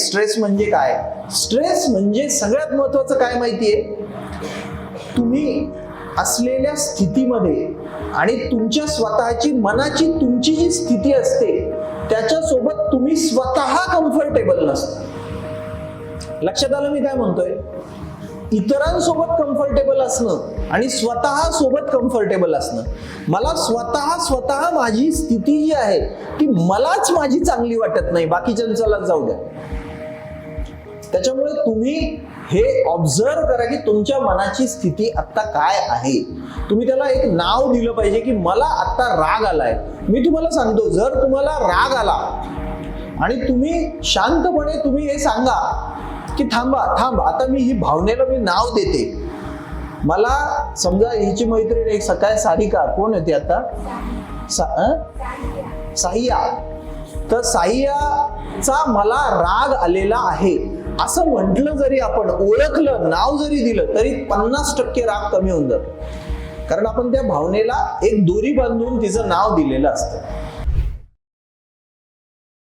Stress म्हणजे काय? Stress म्हणजे सगळ्यात महत्वाचं काय माहितीये, तुम्ही असलेल्या स्थितीमध्ये आणि तुमच्या स्वतःची मनाची तुमची जी स्थिती असते त्याच्यासोबत तुम्ही स्वतः कम्फर्टेबल नसता. लक्षात आलं मी काय म्हणतोय? इतरांसोबत कम्फर्टेबल असणं आणि स्वतः सोबत कम्फर्टेबल असणं. मला स्वतः माझी स्थिती जी आहे ती मलाच माझी चांगली वाटत नाही, बाकीच्यांचाच जाऊ द्या. त्याच्यामुळे तुम्ही हे ऑब्झर्व करा की तुमच्या मनाची स्थिती आता काय आहे. तुम्ही त्याला एक नाव दिलं पाहिजे की मला आता राग आलाय. मी तुम्हाला सांगतो, जर तुम्हाला राग आला आणि तुम्ही शांतपणे तुम्ही हे सांगा की थांब आता मी ही भावनेला मी नाव देते. मला समजा हिची मैत्रीण एक सकाळ सारिका, कोण होती आता, साहिया. तर साहियाचा मला राग आलेला आहे असं म्हटलं जरी आपण, ओळखलं, नाव जरी दिलं तरी 50% राग कमी होऊन जातो. कारण आपण त्या भावनेला एक दोरी बांधून तिचं नाव दिलेलं असतं.